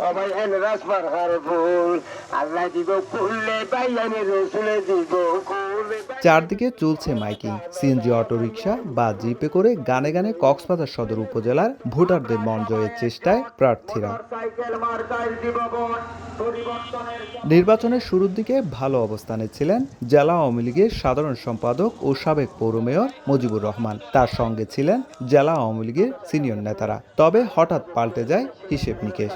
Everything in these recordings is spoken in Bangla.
সবাই এনে রাসমার হারে ফুল আল্লাহ দিব ফুললে বাইয়ানে রসুলে দিব ফুলে চারদিকে চলছে মাইকিং, সিএনজি অটোরিকশা বা জিপে করে গানে গানে কক্সবাজার সদর উপজেলার ভোটারদের মন জয়ের চেষ্টায় প্রার্থীরা। সাইকেল মার্কায় দিব ভোট পরিবর্তনের নির্বাচনের শুরুর দিকে ভালো অবস্থানে ছিলেন জেলা আওয়ামী লীগের সাধারণ সম্পাদক ও সাবেক পৌর মেয়র মুজিবুর রহমান। তার সঙ্গে ছিলেন জেলা আওয়ামী লীগের সিনিয়র নেতারা। তবে হঠাৎ পাল্টে যায় হিসেব নিকেশ।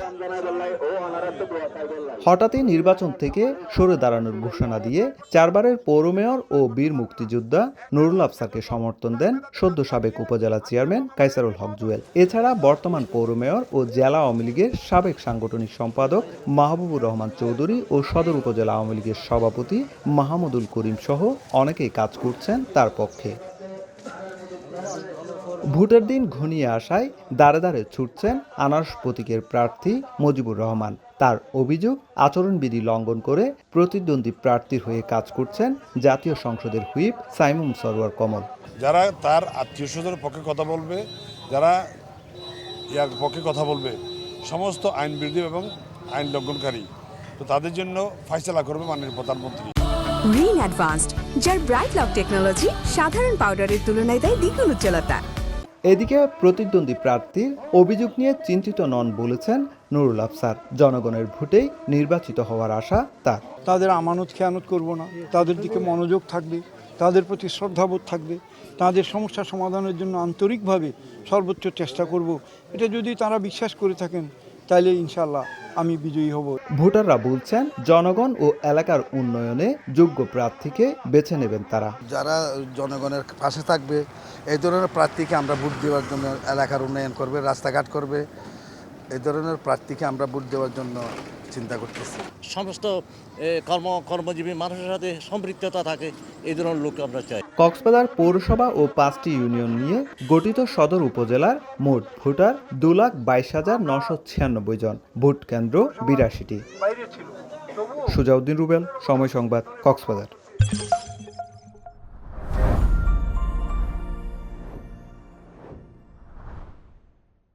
হঠাৎই নির্বাচন থেকে সরে দাঁড়ানোর ঘোষণা দিয়ে চারবারের পৌর মেয়র ও বীর মুক্তিযোদ্ধা নুরুল আফসারকে সমর্থন দেন সদ্য সাবেক উপজেলা চেয়ারম্যান কায়সারুল হক জুয়েল। এছাড়া বর্তমান পৌর মেয়র ও জেলা আওয়ামী লীগের সাবেক সাংগঠনিক সম্পাদক মাহবুবুর রহমান চৌধুরী ও সদর উপজেলা আওয়ামী লীগের সভাপতি মাহমুদুল করিম সহ অনেকেই কাজ করছেন তার পক্ষে। ভোটের দিন ঘনিয়ে আসায় দাঁড়ে দাঁড়ে ছুটছেন আনারস প্রতীকের প্রার্থী মুজিবুর রহমান। তার অভিযোগ, আচরণবিধি লঙ্ঘন করে প্রতিদ্বন্দ্বী প্রার্থীর হয়ে কাজ করছেন জাতীয় সংসদের হুইপ সাইমুম সরওয়ার কমল। যারা তার আত্মীয় স্বজনের পক্ষে কথা বলবে, যারা ইয়ার পক্ষে কথা বলবে, সমস্ত আইন বিরোধী এবং আইন লঙ্ঘনকারী, তো তাদের জন্য ফাইসলা করবে মাননীয় প্রধানমন্ত্রী। রিন অ্যাডভান্সড, যার ব্রাইট লক টেকনোলজি সাধারণ পাউডারের তুলনায় দেয় দ্বিগুণ উজ্জ্বলতা। এদিকে প্রতিদ্বন্দ্বী প্রার্থীর অভিযোগ নিয়ে চিন্তিত নন বলেছেন নুরুল আফসার। জনগণের ভোটেই নির্বাচিত হওয়ার আশা তার। তাদের আমানত খেয়ানত করব না, তাদের দিকে মনোযোগ থাকবে, তাদের প্রতি শ্রদ্ধাবোধ থাকবে, তাদের সমস্যা সমাধানের জন্য আন্তরিকভাবে সর্বোচ্চ চেষ্টা করব। এটা যদি তারা বিশ্বাস করে থাকেন তাহলে ইনশাল্লাহ আমি বিজয়ী হব। ভোটাররা বলছেন জনগণ ও এলাকার উন্নয়নে যোগ্য প্রার্থীকে বেছে নেবেন তারা। যারা জনগণের পাশে থাকবে এই ধরনের প্রার্থীকে আমরা ভোট দেওয়ার জন্য, এলাকার উন্নয়ন করবে, রাস্তাঘাট করবে, এই ধরনের প্রার্থীকে আমরা ভোট দেওয়ার জন্য চিন্তা করতেছি। সমস্ত কর্মজীবী মানুষের সাথে সম্পৃক্ততা থাকে, এই ধরনের লোক আমরা চাই। কক্সবাজার পৌরসভা ও 5টি ইউনিয়ন নিয়ে গঠিত সদর উপজেলার মোট ভোটার 2,22,996 জন। ভোট কেন্দ্র 82টি। সুজাউদ্দিন রুবেল, সময় সংবাদ, কক্সবাজার।